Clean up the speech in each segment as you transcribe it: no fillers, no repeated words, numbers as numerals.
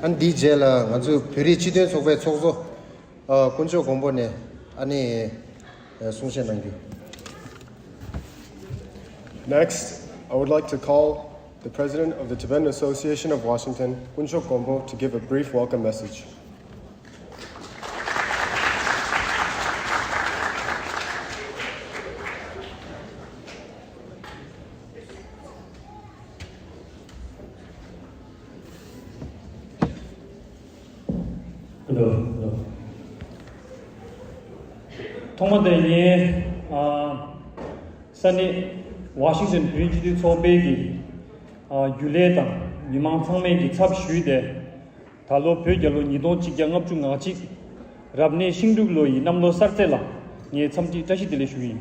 안 디젤라 아주 별이 지대 속에 속소 군조 공부네 아니 송신한기. Next, I would like to call the President of the Tibetan Association of Washington, Kuncho Gombo, to give a brief welcome message. 통만대니 산이 워싱턴 브리지드 소베기 유레당 미망 상매기 찹슈데 달로 벼결로 니도 지경업 중 아직 랍네 싱두글로이 남로 sartela 니 참지 다시 들으슈이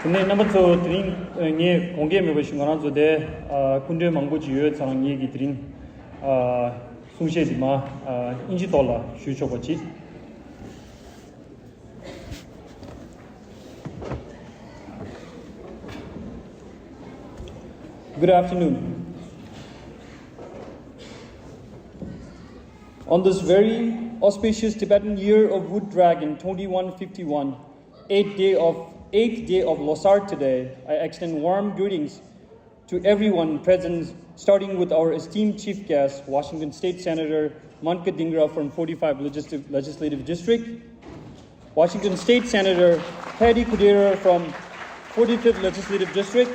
근데 남부터 드린 니 공개 메버신 거나 저데 군대 망고지요 장 얘기 드린 송셰디마 인지 달러 슈초거지. Good afternoon. On this very auspicious Tibetan Year of Wood Dragon 2151, eighth day of Losar today, I extend warm greetings to everyone present, starting with our esteemed chief guest, Washington State Senator Manka Dhingra from 45 Legislative District, Washington State Senator Patty Kudera from 45th Legislative District,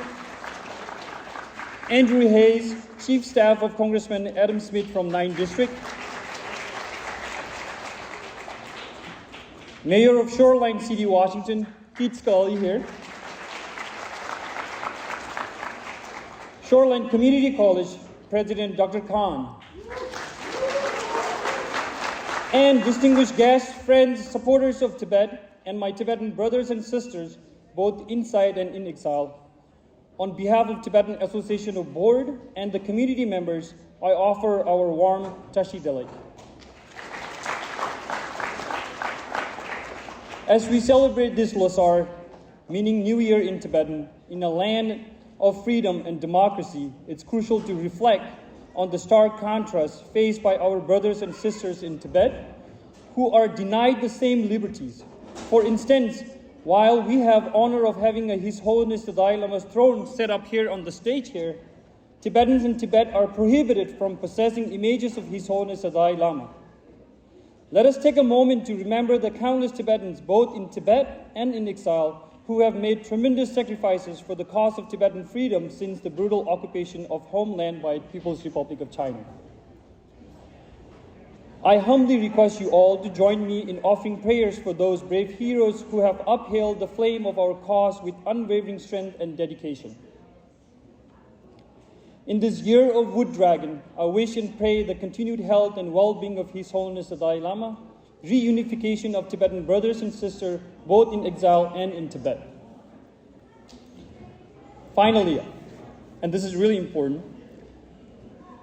Andrew Hayes, Chief Staff of Congressman Adam Smith from 9th District, Mayor of Shoreline City, Washington, Pete Scully here, Shoreline Community College President Dr. Khan, and distinguished guests, friends, supporters of Tibet, and my Tibetan brothers and sisters, both inside and in exile. On behalf of Tibetan Association of Board and the community members, I offer our warm Tashi Delek. As we celebrate this Losar, meaning New Year in Tibetan, in a land of freedom and democracy, it's crucial to reflect on the stark contrast faced by our brothers and sisters in Tibet who are denied the same liberties. For instance, while we have honor of having His Holiness the Dalai Lama's throne set up here on the stage here, Tibetans in Tibet are prohibited from possessing images of His Holiness the Dalai Lama. Let us take a moment to remember the countless Tibetans, both in Tibet and in exile, who have made tremendous sacrifices for the cause of Tibetan freedom since the brutal occupation of homeland by People's Republic of China. I humbly request you all to join me in offering prayers for those brave heroes who have upheld the flame of our cause with unwavering strength and dedication. In this year of Wood Dragon, I wish and pray the continued health and well-being of His Holiness the Dalai Lama, reunification of Tibetan brothers and sisters, both in exile and in Tibet. Finally, and this is really important,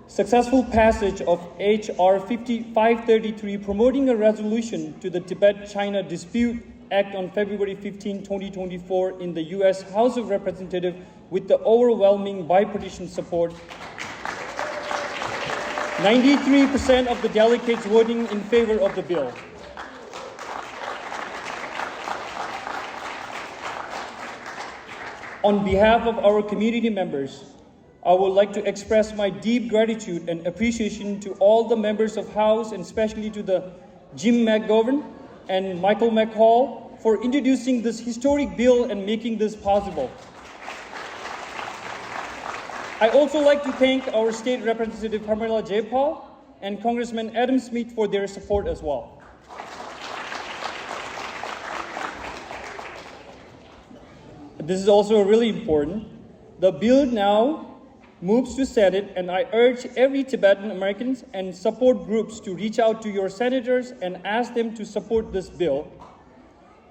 successful passage of H.R. 533 promoting a resolution to the Tibet-China Dispute Act on February 15, 2024 in the U.S. House of Representatives with the overwhelming bipartisan support. 93% of the delegates voting in favor of the bill. On behalf of our community members, I would like to express my deep gratitude and appreciation to all the members of House and especially to the Jim McGovern and Michael McCall for introducing this historic bill and making this possible. I also like to thank our State Representative Pamela Jayapal and Congressman Adam Smith for their support as well. This is also really important. The bill now moves to Senate, and I urge every Tibetan Americans and support groups to reach out to your senators and ask them to support this bill.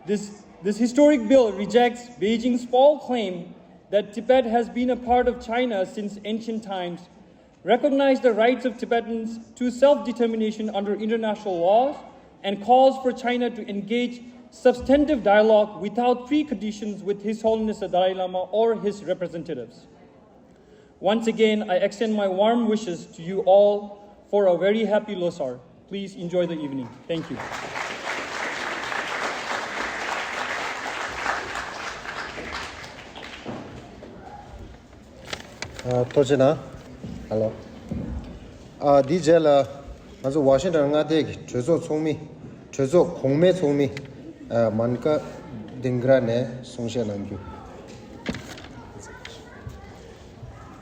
This historic bill rejects Beijing's false claim that Tibet has been a part of China since ancient times, recognize the rights of Tibetans to self-determination under international laws, and calls for China to engage substantive dialogue without preconditions with His Holiness the Dalai Lama or his representatives. Once again, I extend my warm wishes to you all for a very happy Losar. Please enjoy the evening. Thank you. 토지나 hello 디젤라 아주 워싱턴 가데 최소 총미 최소 공매 총미 만카 딩그라네 송셰난규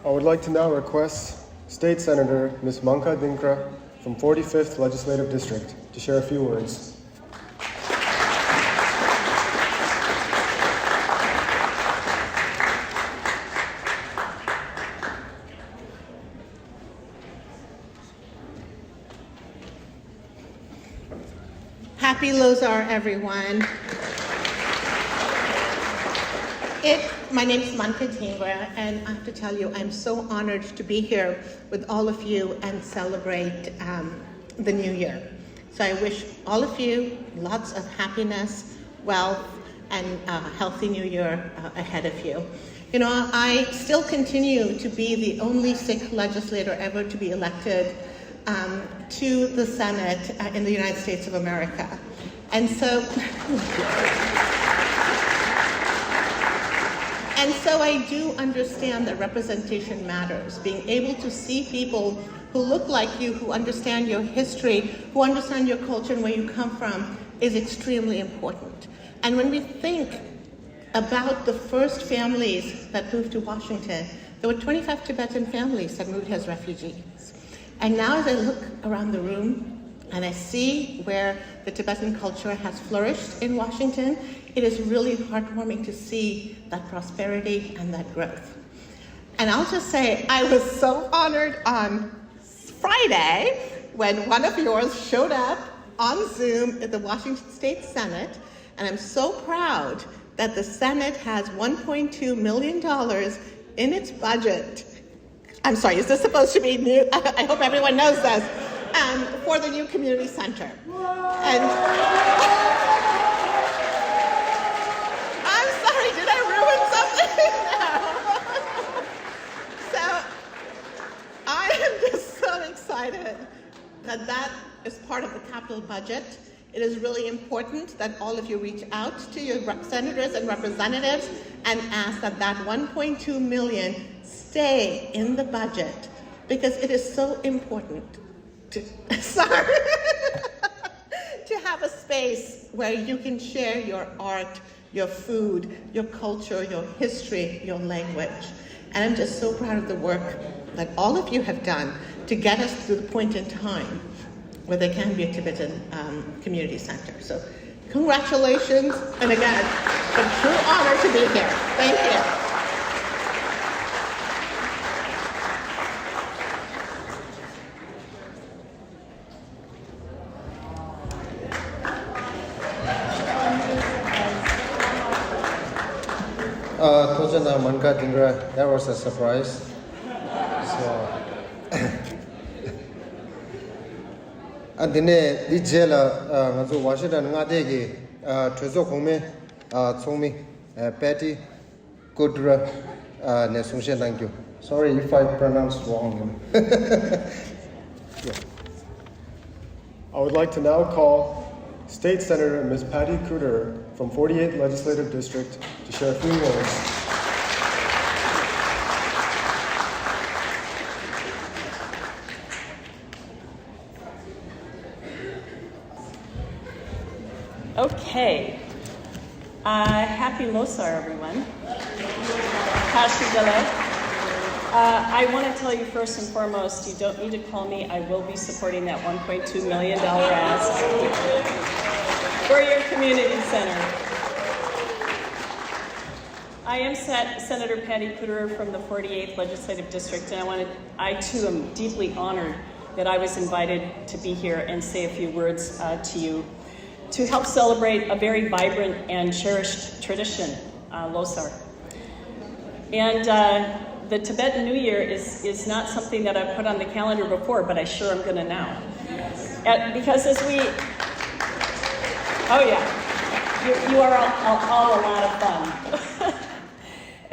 I would like to now request State Senator Ms. Manka Dinkra from 45th Legislative District to share a few words. Happy Losar, everyone. My name is Manka Dingra, and I have to tell you, I'm so honored to be here with all of you and celebrate the New Year. So I wish all of you lots of happiness, wealth, and a healthy New Year ahead of you. You know, I still continue to be the only Sikh legislator ever to be elected to the Senate in the United States of America. And so I do understand that representation matters. Being able to see people who look like you, who understand your history, who understand your culture and where you come from is extremely important. And when we think about the first families that moved to Washington, there were 25 Tibetan families that moved as refugees. And now as I look around the room and I see where the Tibetan culture has flourished in Washington, it is really heartwarming to see that prosperity and that growth. And I'll just say, I was so honored on Friday when one of yours showed up on Zoom at the Washington State Senate, and I'm so proud that the Senate has $1.2 million in its budget. I'm sorry, is this supposed to be new? I hope everyone knows this. For the new community center. And I'm sorry, did I ruin something? No. So I am just so excited that that is part of the capital budget. It is really important that all of you reach out to your senators and representatives and ask that that $1.2 million stay in the budget, because it is so important to have a space where you can share your art, your food, your culture, your history, your language. And I'm just so proud of the work that all of you have done to get us to the point in time where there can be a Tibetan community center. So congratulations, and again, it's a true honor to be here. Thank you. 토지나 만카 딩그라, that was a surprise. So 안디네 디젤라 아주 워싱턴 가데기 최소 공매 총미 patty kudra ne sungshen thank you. Sorry if I pronounced wrong. Yeah. I would like to now call State Senator Ms. Patty Kuder from 48th Legislative District to share a few words. Okay. Happy Losar, everyone. Hashidale. I want to tell you first and foremost, you don't need to call me. I will be supporting that $1.2 million ask for your community center. I am Senator Patty Kuder from the 48th Legislative District, and I too am deeply honored that I was invited to be here and say a few words to you to help celebrate a very vibrant and cherished tradition, Losar. And the Tibetan New Year is not something that I've put on the calendar before, but I sure am going to now. Because as we, oh yeah, you are all a lot of fun.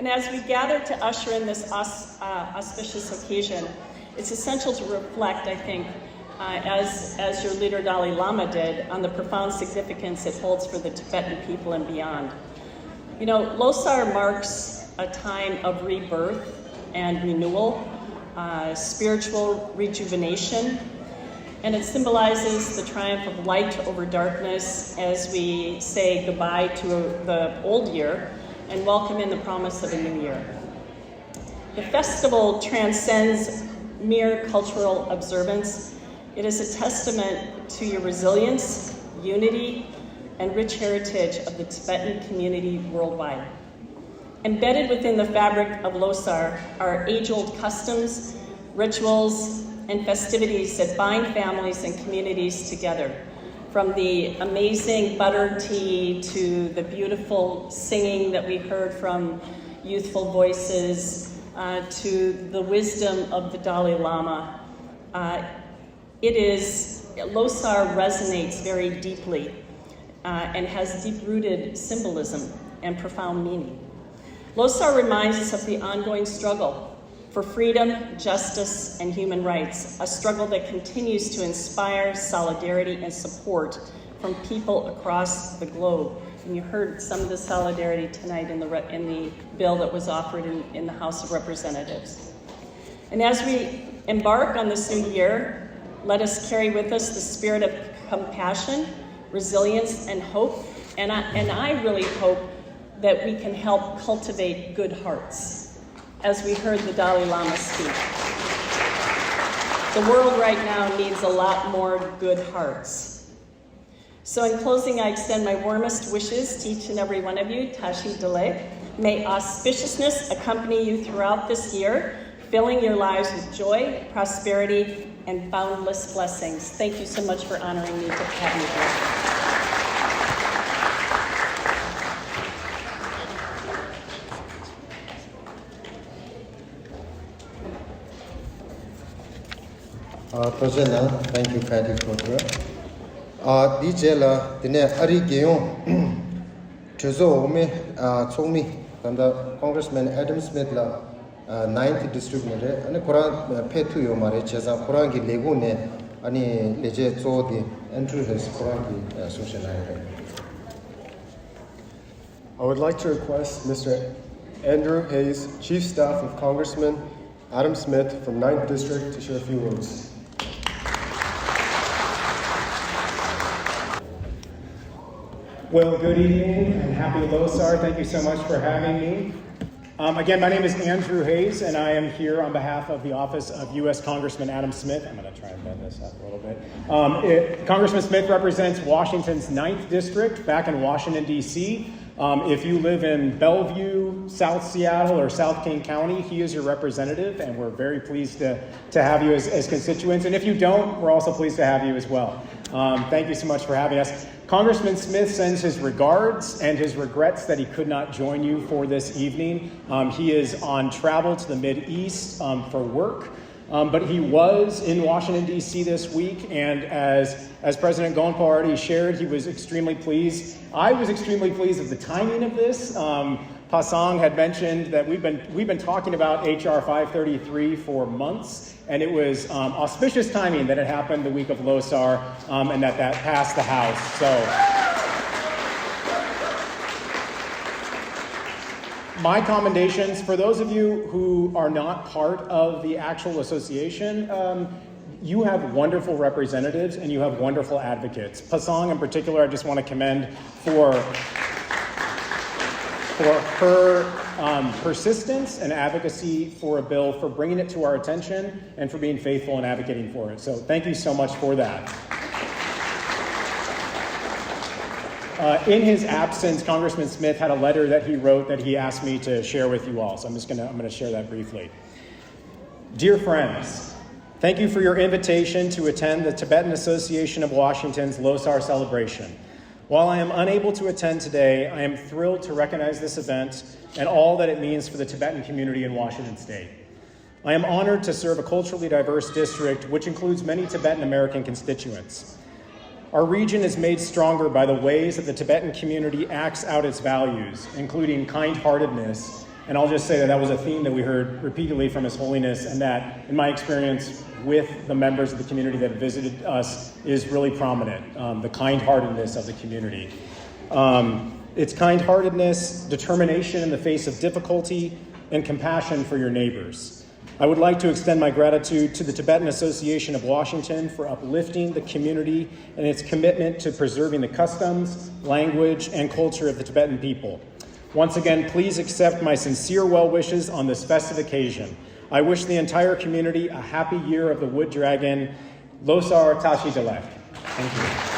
And as we gather to usher in this auspicious occasion, it's essential to reflect, I think, as your leader Dalai Lama did, on the profound significance it holds for the Tibetan people and beyond. You know, Losar marks a time of rebirth and renewal, spiritual rejuvenation, and it symbolizes the triumph of light over darkness as we say goodbye to the old year and welcome in the promise of a new year. The festival transcends mere cultural observance. It is a testament to your resilience, unity, and rich heritage of the Tibetan community worldwide. Embedded within the fabric of Losar are age-old customs, rituals, and festivities that bind families and communities together. From the amazing butter tea to the beautiful singing that we heard from youthful voices, to the wisdom of the Dalai Lama. Losar resonates very deeply and has deep-rooted symbolism and profound meaning. Losar reminds us of the ongoing struggle for freedom, justice, and human rights, a struggle that continues to inspire solidarity and support from people across the globe. And you heard some of the solidarity tonight in the bill that was offered in the House of Representatives. And as we embark on this new year, let us carry with us the spirit of compassion, resilience, and hope. And I really hope that we can help cultivate good hearts, as we heard the Dalai Lama speak. The world right now needs a lot more good hearts. So in closing, I extend my warmest wishes to each and every one of you, Tashi Dele. May auspiciousness accompany you throughout this year, filling your lives with joy, prosperity, and boundless blessings. Thank you so much for honoring me to have me here. Thank you, Patty, for that. DJ la dine ari geyon trezo ome chomi kanda Congressman Adam Smith la 9th district ne ane Quran petu yo mare cheza Quran ki lego ne ani leje zo di Andrew has Quran ki social life. I would like to request Mr. Andrew Hayes, Chief Staff of Congressman Adam Smith from 9th District, to share a few words. Well, good evening and happy Losar. Thank you so much for having me. Again, my name is Andrew Hayes, and I am here on behalf of the office of U.S. Congressman Adam Smith. I'm going to try and bend this up a little bit. Congressman Smith represents Washington's 9th District back in Washington, D.C. If you live in Bellevue, South Seattle, or South King County, he is your representative, and we're very pleased to have you as constituents. And if you don't, we're also pleased to have you as well. Thank you so much for having us. Congressman Smith sends his regards and his regrets that he could not join you for this evening. He is on travel to the Mideast for work, but he was in Washington, D.C. this week, and as President Gonpo already shared, he was extremely pleased. I was extremely pleased with the timing of this. Pasang had mentioned that we've been talking about H.R. 533 for months, and it was auspicious timing that it happened the week of Losar, and that passed the House. So my commendations for those of you who are not part of the actual association. You have wonderful representatives and you have wonderful advocates. Pasang in particular, I just want to commend for her persistence and advocacy for a bill, for bringing it to our attention, and for being faithful and advocating for it. So thank you so much for that. In his absence, Congressman Smith had a letter that he wrote that he asked me to share with you all. So I'm going to share that briefly. Dear friends, thank you for your invitation to attend the Tibetan Association of Washington's Losar celebration. While I am unable to attend today, I am thrilled to recognize this event and all that it means for the Tibetan community in Washington State. I am honored to serve a culturally diverse district, which includes many Tibetan American constituents. Our region is made stronger by the ways that the Tibetan community acts out its values, including kind-heartedness And I'll just say that that was a theme that we heard repeatedly from His Holiness, and that, in my experience with the members of the community that have visited us, is really prominent, the kind-heartedness of the community. It's kind-heartedness, determination in the face of difficulty, and compassion for your neighbors. I would like to extend my gratitude to the Tibetan Association of Washington for uplifting the community and its commitment to preserving the customs, language, and culture of the Tibetan people. Once again, please accept my sincere well wishes on this festive occasion. I wish the entire community a happy year of the Wood Dragon. Losar Tashi Delek. Thank you.